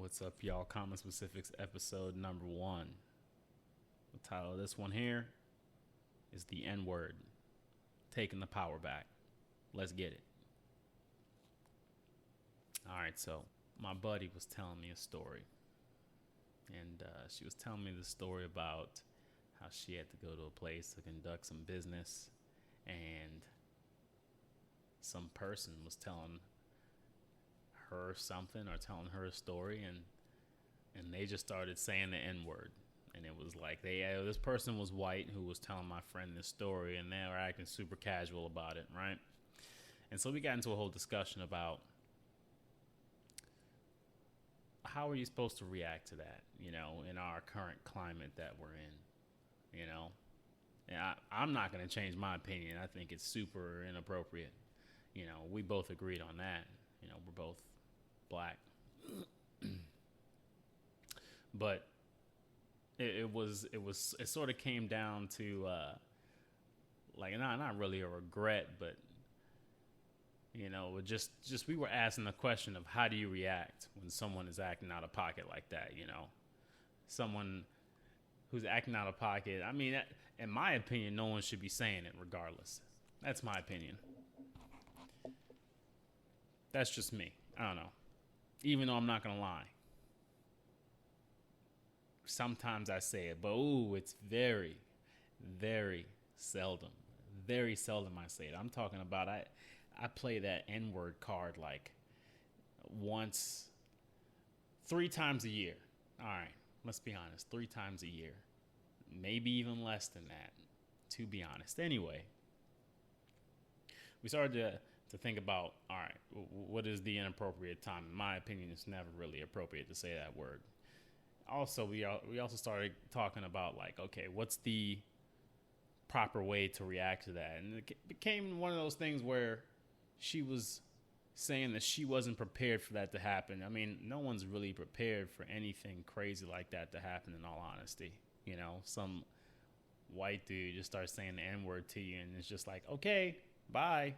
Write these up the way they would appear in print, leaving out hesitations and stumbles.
What's up, y'all? Common Specifics episode number 1. The title of this one here is The N Word, Taking the Power Back. Let's get it. Alright, so my buddy was telling me a story. And she was telling me the story about how she had to go to a place to conduct some business. And some person was telling her something or telling her a story, and they just started saying the N-word. And it was like this person was white who was telling my friend this story, and they were acting super casual about it, right? And so we got into a whole discussion about how are you supposed to react to that, in our current climate that we're in, And I'm not going to change my opinion. I think it's super inappropriate. We both agreed on that. We're both black. But it sort of came down to not really a regret, but just we were asking the question of how do you react when someone is acting out of pocket like that, someone who's acting out of pocket. I mean, in my opinion, no one should be saying it regardless. That's my opinion. That's just me. I don't know. Even though I'm not going to lie. Sometimes I say it, but it's very, very seldom. Very seldom I say it. I'm talking about I play that N-word card like once, 3 times a year. All right, let's be honest. 3 times a year. Maybe even less than that, to be honest. Anyway, we started to think about, all right, what is the inappropriate time? In my opinion, it's never really appropriate to say that word. Also, we also started talking about, like, okay, what's the proper way to react to that? And it became one of those things where she was saying that she wasn't prepared for that to happen. I mean, no one's really prepared for anything crazy like that to happen, in all honesty. Some white dude just starts saying the N-word to you, and it's just like, okay, bye.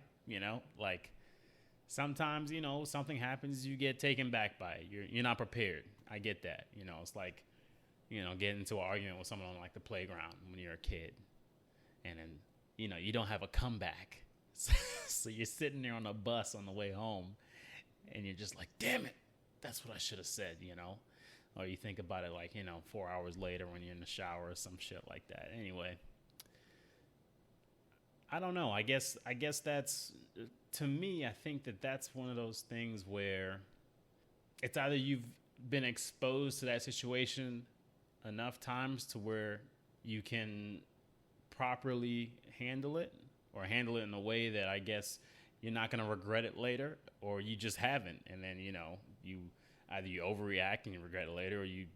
Like sometimes, something happens, you get taken back by it. You're not prepared. I get that. It's like, getting into an argument with someone on like the playground when you're a kid, and then, you don't have a comeback. So you're sitting there on a bus on the way home, and you're just like, damn it, that's what I should have said, Or you think about it like, 4 hours later when you're in the shower or some shit like that. Anyway, I don't know. I guess that's, to me, I think that's one of those things where it's either you've been exposed to that situation enough times to where you can properly handle it, or handle it in a way that I guess you're not going to regret it later, or you just haven't. And then, you either you overreact and you regret it later, or you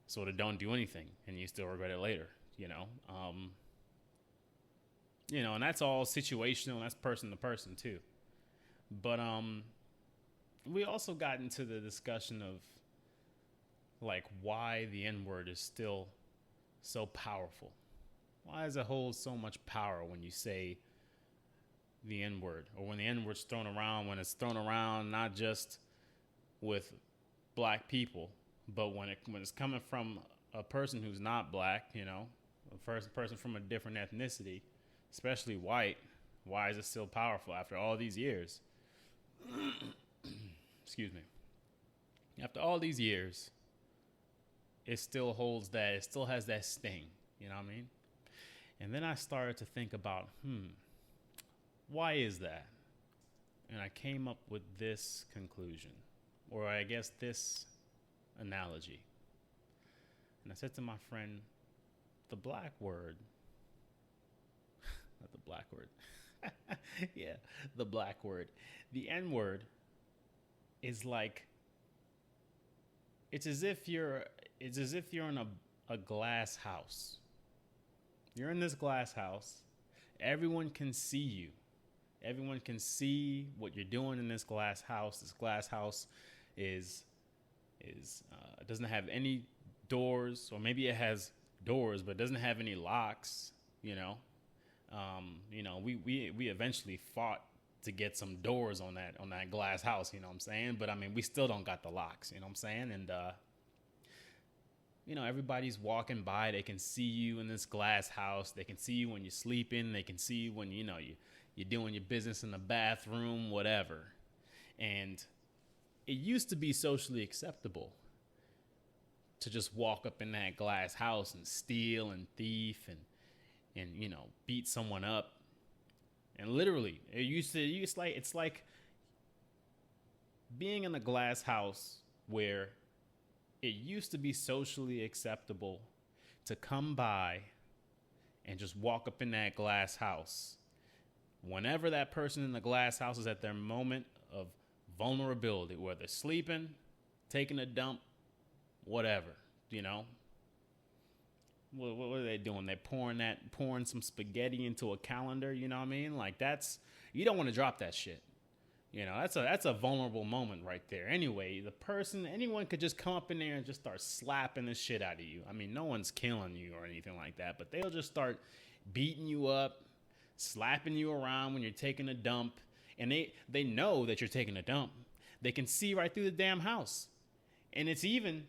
sort of don't do anything and you still regret it later, and that's all situational, and that's person to person too. But we also got into the discussion of like why the N-word is still so powerful. Why does it hold so much power when you say the N-word, or when the N-word's thrown around, when it's thrown around not just with black people, but when it's coming from a person who's not black, a person from a different ethnicity, especially white. Why is it still powerful after all these years? Excuse me. After all these years, it still holds that, it still has that sting, you know what I mean? And then I started to think about, why is that? And I came up with this conclusion, or I guess this analogy. And I said to my friend, the black word, not the black word. Yeah, the black word. The N-word is like, it's as if you're in a glass house. You're in this glass house. Everyone can see you. Everyone can see what you're doing in this glass house. This glass house is doesn't have any doors, or maybe it has doors, but doesn't have any locks. We eventually fought to get some doors on that glass house, you know what I'm saying? But I mean, we still don't got the locks, you know what I'm saying? And you know, everybody's walking by, they can see you in this glass house, they can see you when you're sleeping, they can see you when you're doing your business in the bathroom, whatever. And it used to be socially acceptable to just walk up in that glass house and steal and thief and you know, beat someone up. And literally, it's like being in a glass house where it used to be socially acceptable to come by and just walk up in that glass house. Whenever that person in the glass house is at their moment of vulnerability, whether sleeping, taking a dump, whatever, you know. What are they doing? They're pouring some spaghetti into a calendar, you know what I mean? Like you don't want to drop that shit. You know, that's a vulnerable moment right there. Anyway, anyone could just come up in there and just start slapping the shit out of you. I mean, no one's killing you or anything like that, but they'll just start beating you up, slapping you around when you're taking a dump. And they know that you're taking a dump. They can see right through the damn house. And it's even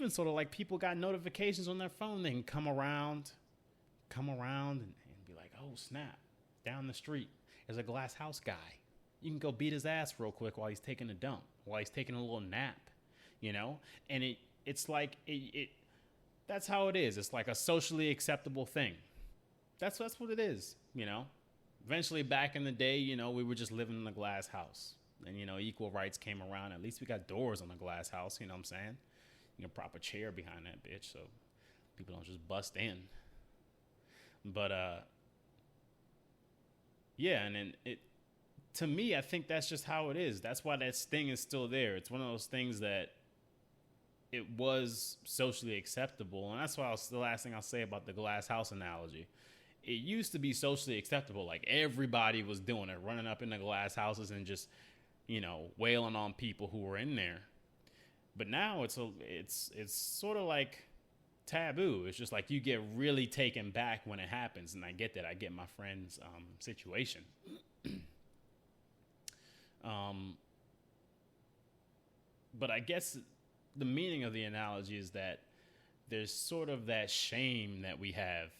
sort of like people got notifications on their phone. They can come around and be like, oh, snap, down the street, there's a glass house guy. You can go beat his ass real quick while he's taking a dump, while he's taking a little nap, you know? And it's like, that's how it is. It's like a socially acceptable thing. That's what it is, you know? Eventually, back in the day, you know, we were just living in a glass house. And, you know, equal rights came around. At least we got doors on the glass house, you know what I'm saying? You can prop a chair behind that bitch so people don't just bust in. But, yeah, and then to me, I think that's just how it is. That's why that sting is still there. It's one of those things that it was socially acceptable. And that's why the last thing I'll say about the glass house analogy. It used to be socially acceptable. Like everybody was doing it, running up in the glass houses and just, you know, wailing on people who were in there. But now it's sort of like taboo. It's just like you get really taken back when it happens. And I get that. I get my friend's situation. But I guess the meaning of the analogy is that there's sort of that shame that we have,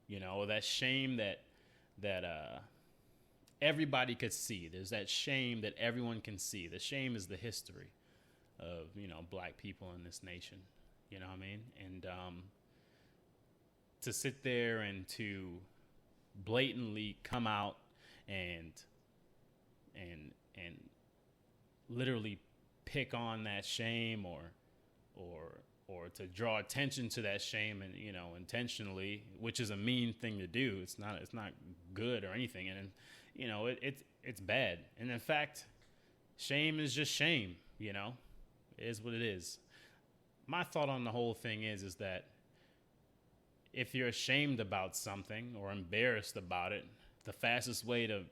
you know, that shame that everybody could see. There's that shame that everyone can see. The shame is the history of, you know, black people in this nation, you know what I mean? And to sit there and to blatantly come out and literally pick on that shame or to draw attention to that shame and, you know, intentionally, which is a mean thing to do. It's not good or anything. And, you know, it's bad. And in fact, shame is just shame, you know, it is what it is. My thought on the whole thing is that if you're ashamed about something or embarrassed about it, the fastest way to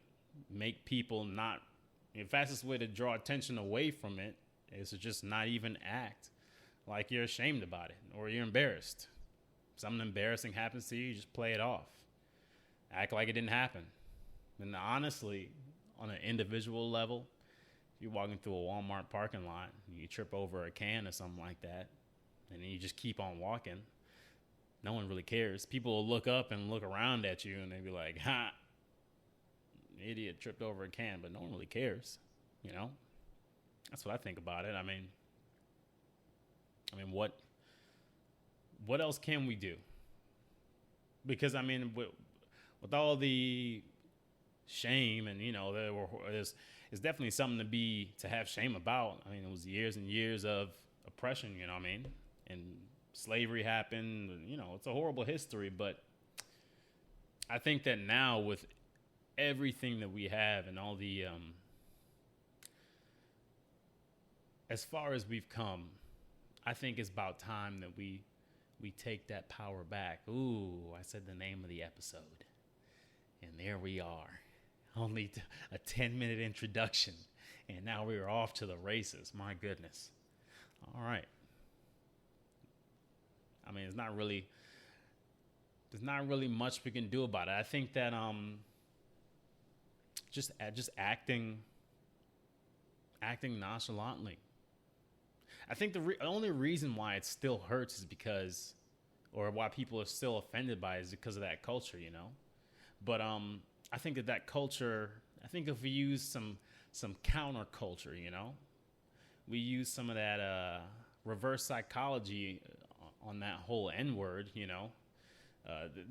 draw attention away from it is to just not even act like you're ashamed about it or you're embarrassed. If something embarrassing happens to you, just play it off. Act like it didn't happen. And honestly, on an individual level, if you're walking through a Walmart parking lot and you trip over a can or something like that, and then you just keep on walking, no one really cares. People will look up and look around at you and they'll be like, ha, idiot tripped over a can, but no one really cares, you know? That's what I think about it. I mean, what else can we do? Because, I mean, with all the shame and, you know, there's definitely something to have shame about. I mean, it was years and years of oppression, you know what I mean? And slavery happened, and, you know, it's a horrible history, but I think that now with everything that we have and all the, as far as we've come, I think it's about time that we take that power back. Ooh, I said the name of the episode. And there we are. Only a 10-minute introduction. And now we are off to the races. My goodness. All right. I mean, there's not really much we can do about it. I think that just acting nonchalantly. I think the only reason why it still hurts is because, or why people are still offended by it, is because of that culture, you know. But I think that culture. I think if we use some counterculture, you know, we use some of that reverse psychology on that whole N word, you know,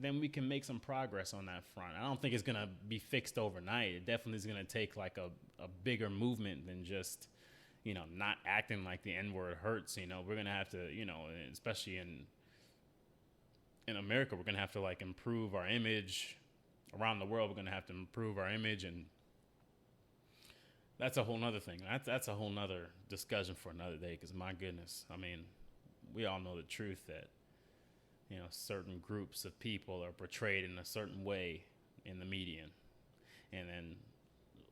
then we can make some progress on that front. I don't think it's gonna be fixed overnight. It definitely is gonna take like a bigger movement than just, you know, not acting like the N word hurts. You know, we're gonna have to, you know, especially in America, we're gonna have to like improve our image. Around the world, we're gonna have to improve our image, and that's a whole nother thing. That's a whole nother discussion for another day. Because my goodness, I mean, we all know the truth that, you know, certain groups of people are portrayed in a certain way in the media, and then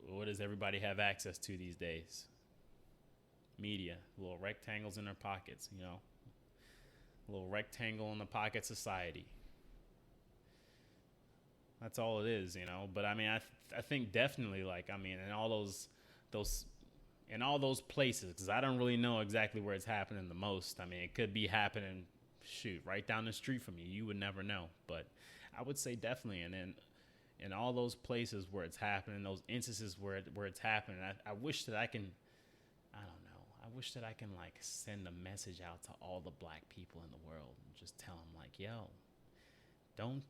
what does everybody have access to these days? Media, little rectangles in their pockets, you know, a little rectangle in the pocket society. That's all it is, you know. But I mean, I think definitely, like, I mean, in all those in all those places, because I don't really know exactly where it's happening the most. I mean, it could be happening, shoot, right down the street from you. You would never know. But I would say definitely, and then in all those places where it's happening, those instances where it's happening, I wish that I can, I don't know, I wish that I can like send a message out to all the black people in the world and just tell them like, yo, don't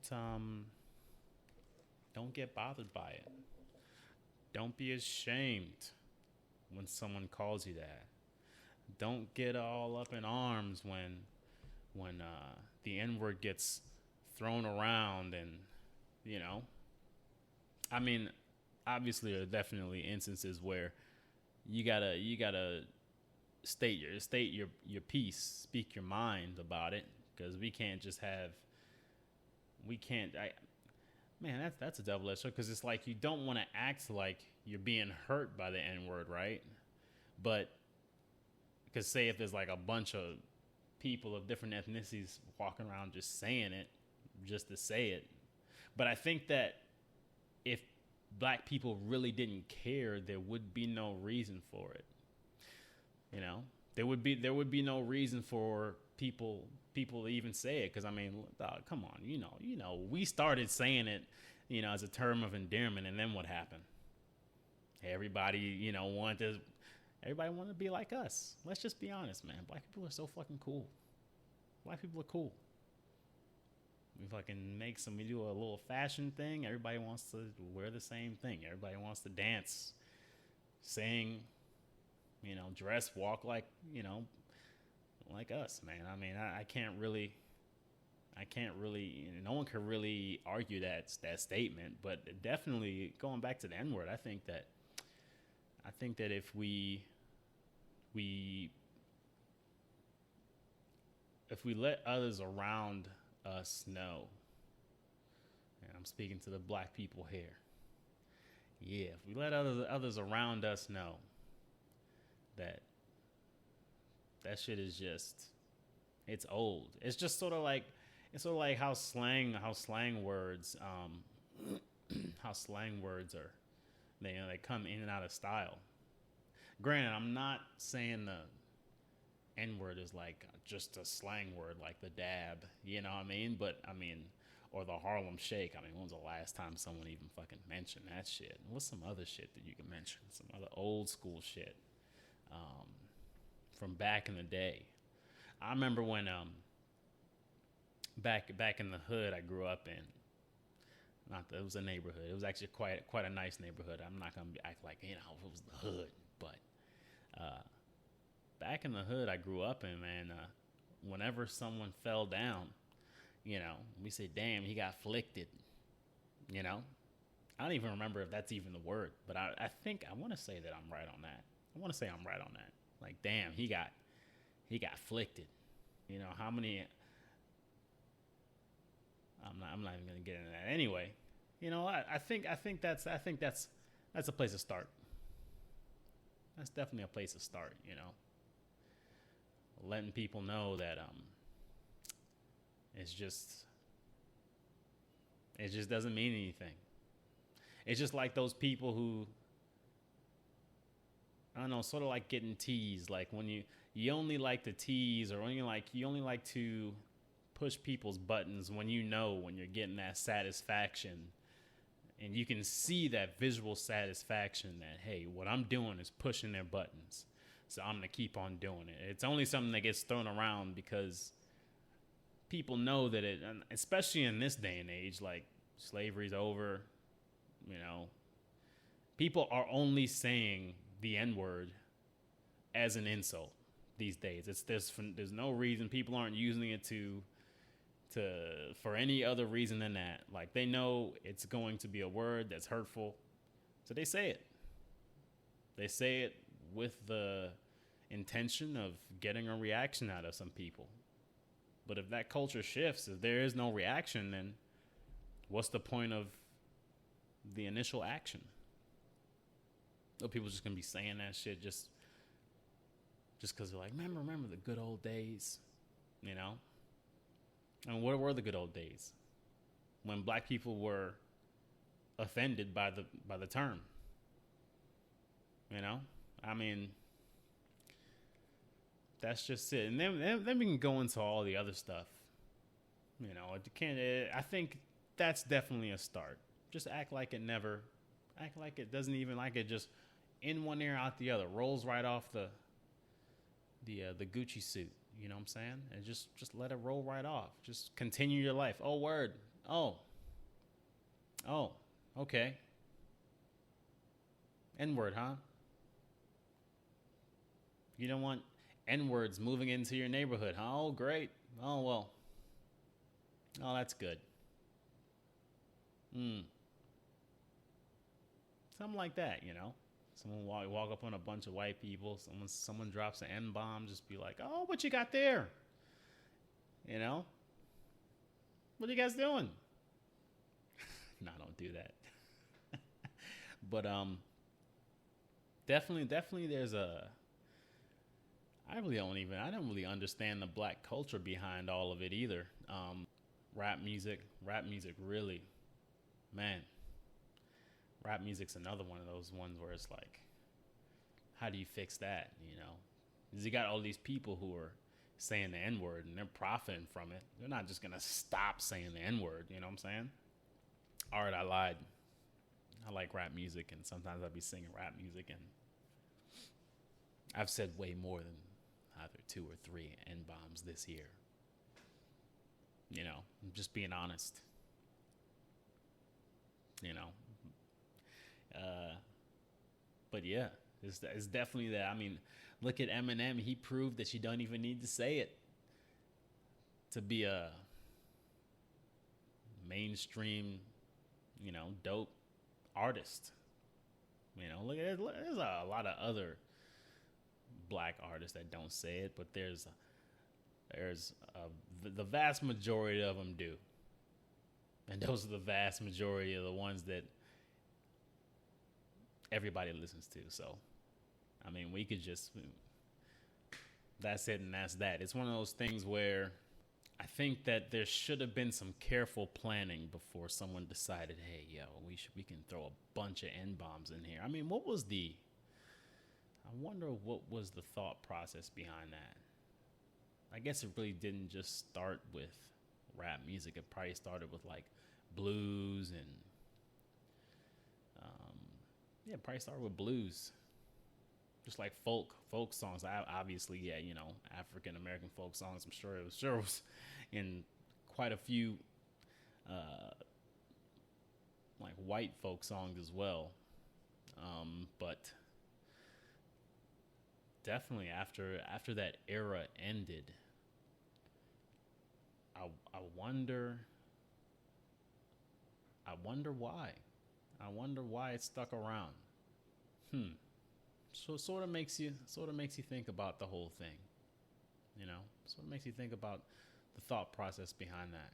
get bothered by it. Don't be ashamed when someone calls you that. Don't get all up in arms when the N-word gets thrown around, and, you know. I mean, obviously there are definitely instances where you gotta state your piece, speak your mind about it, because we can't just have man, that's a double-edged sword, because it's like you don't want to act like you're being hurt by the N-word, right? But because say if there's like a bunch of people of different ethnicities walking around just saying it, just to say it. But I think that if black people really didn't care, there would be no reason for it. You know, there would be no reason for people to even say it, because I mean, dog, come on, you know, we started saying it, you know, as a term of endearment, and then what happened? Everybody, you know, wanted to be like us. Let's just be honest, man. Black people are so fucking cool. Black people are cool. We fucking we do a little fashion thing. Everybody wants to wear the same thing. Everybody wants to dance, sing, you know, dress, walk like, you know, like us, man. I mean, I can't really, no one can really argue that statement, but definitely going back to the N-word, I think that if we let others around us know, and I'm speaking to the black people here, yeah, if we let others around us know that shit is just, it's old. It's just sort of like how slang words are, they come in and out of style. Granted, I'm not saying the N-word is like just a slang word like the dab, you know what I mean? But I mean, or the Harlem Shake. I mean, when was the last time someone even fucking mentioned that shit? What's some other shit that you can mention? Some other old school shit from back in the day. I remember when back in the hood I grew up in. It was a neighborhood. It was actually quite a nice neighborhood. I'm not gonna act like, you know, it was the hood, but back in the hood I grew up in, man. Whenever someone fell down, you know, we say, "Damn, he got flicked." You know, I don't even remember if that's even the word, but I think I want to say that I'm right on that. Like, damn, he got flicked. You know how many? I'm not even gonna get into that. Anyway, you know, I think that's a place to start. That's definitely a place to start. You know, letting people know that it just doesn't mean anything. It's just like those people who, I don't know, sort of like getting teased. Like when you only like to tease, or when you only like to push people's buttons when when you're getting that satisfaction, and you can see that visual satisfaction that, hey, what I'm doing is pushing their buttons, so I'm gonna keep on doing it. It's only something that gets thrown around because people know that it, especially in this day and age, like slavery's over, people are only saying the N-word as an insult these days. There's no reason people aren't using it for any other reason than that. Like, they know it's going to be a word that's hurtful, so they say it. They say it with the intention of getting a reaction out of some people. But if that culture shifts, if there is no reaction, then what's the point of the initial action? So people just gonna be saying that shit just because they're like, remember the good old days, And what were the good old days? When black people were offended by the term. I mean, that's just it. And then we can go into all the other stuff. I think that's definitely a start. Just act like it doesn't even, like it just in one ear out the other, rolls right off the Gucci suit. You know what I'm saying? And just let it roll right off. Just continue your life. Oh, word. Oh, okay. N-word, huh? You don't want N-words moving into your neighborhood, huh? Oh, great. Oh, well. Oh, that's good. Something like that, Someone walk up on a bunch of white people. Someone drops an N-bomb. Just be like, oh, what you got there? What are you guys doing? No, don't do that. But definitely there's I don't really understand the black culture behind all of it either. Rap music really, man. Rap music's another one of those ones where it's like, how do you fix that? Because you got all these people who are saying the N-word and they're profiting from it. They're not just gonna stop saying the N-word. You know what I'm saying? All right, I lied. I like rap music, and sometimes I'll be singing rap music, and I've said way more than either 2 or 3 N-bombs this year. I'm just being honest. But yeah, it's definitely that. I mean, look at Eminem. He proved that you don't even need to say it to be a mainstream, dope artist. Look at it. There's a lot of other black artists that don't say it, but the vast majority of them do. And those are the vast majority of the ones that everybody listens to. So, I mean, we could just, that's it and that's that. It's one of those things where I think that there should have been some careful planning before someone decided, hey, yo, we can throw a bunch of N-bombs in here. I mean, I wonder what was the thought process behind that. I guess it really didn't just start with rap music. It probably started with like blues and probably started with blues, just like folk songs. Obviously, African American folk songs. I'm sure it was in quite a few like white folk songs as well. But definitely after that era ended, I wonder why. I wonder why it stuck around. So it sort of makes you think about the whole thing. Sort of makes you think about the thought process behind that.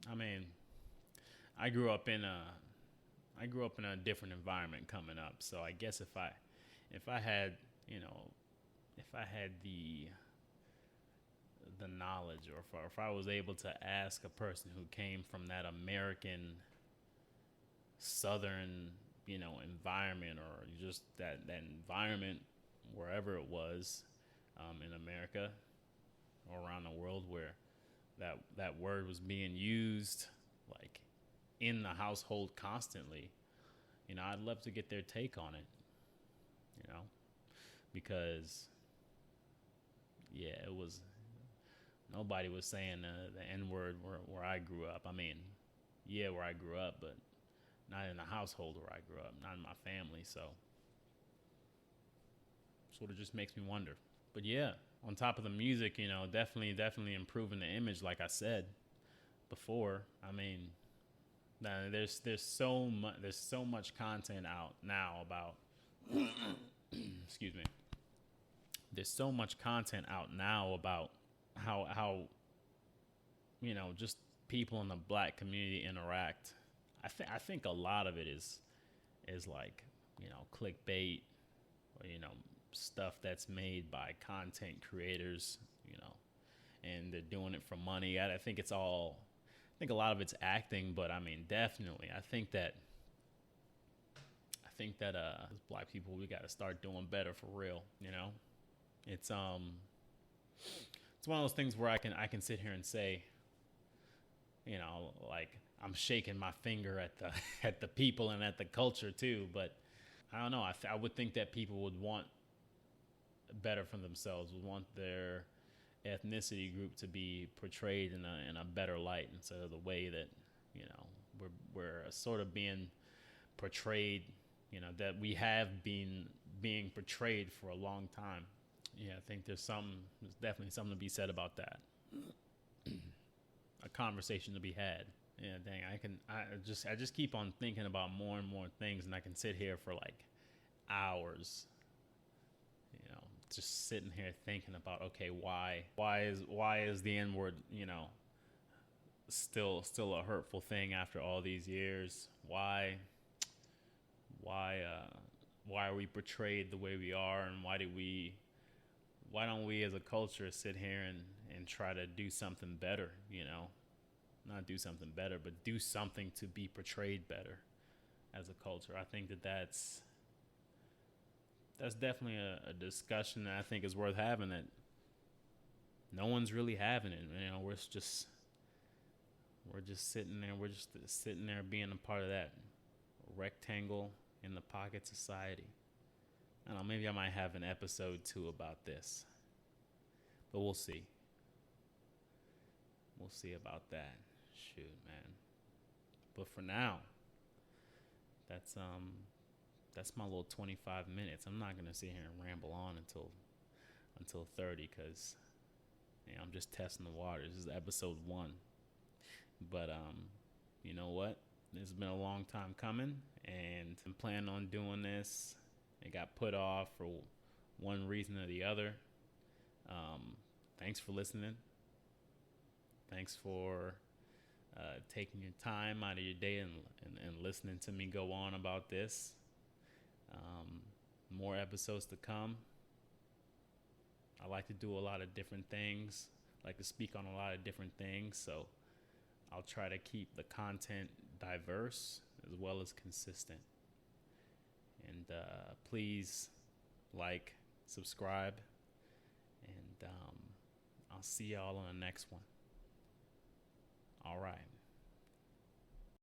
I mean, I grew up in a different environment coming up. So I guess if I had the knowledge, or if I was able to ask a person who came from that American southern, environment, or just that environment wherever it was, in America or around the world, where that word was being used like in the household constantly. I'd love to get their take on it, because yeah, it was nobody was saying the N word where I grew up. I mean, yeah, where I grew up, but not in the household where I grew up, not in my family. So sort of just makes me wonder. But yeah, on top of the music, definitely improving the image, like I said before. I mean, there's so much content out now about excuse me. There's so much content out now about how just people in the black community interact. I think a lot of it is like, clickbait, or stuff that's made by content creators, and they're doing it for money. I think it's all, I think a lot of it's acting, but I mean, definitely, I think that as black people, we got to start doing better for real. It's one of those things where I can sit here and say, like, I'm shaking my finger at the at the people and at the culture too, but I don't know. I would think that people would want better for themselves, would want their ethnicity group to be portrayed in a better light, instead of the way that we're sort of being portrayed, that we have been being portrayed for a long time. Yeah, I think there's definitely something to be said about that. A conversation to be had. Yeah, dang, I just keep on thinking about more and more things, and I can sit here for like hours, just sitting here thinking about, okay, why is the N word, still a hurtful thing after all these years? Why are we portrayed the way we are, and why don't we as a culture sit here and try to do something better, not do something better, but do something to be portrayed better as a culture? I think that's definitely a discussion that I think is worth having, that no one's really having it. We're just sitting there. We're just sitting there being a part of that rectangle in the pocket society. I don't know, maybe I might have an episode 2 about this, but we'll see. We'll see about that. Shoot, man. But for now, that's my little 25 minutes. I'm not gonna sit here and ramble on until 30, because I'm just testing the waters. This is episode 1. But you know what? This has been a long time coming, and I'm planning on doing this. It got put off for one reason or the other. Thanks for listening. Thanks for taking your time out of your day and listening to me go on about this. More episodes to come. I like to do a lot of different things. I like to speak on a lot of different things. So I'll try to keep the content diverse as well as consistent. And please like, subscribe, and I'll see y'all on the next one. All right.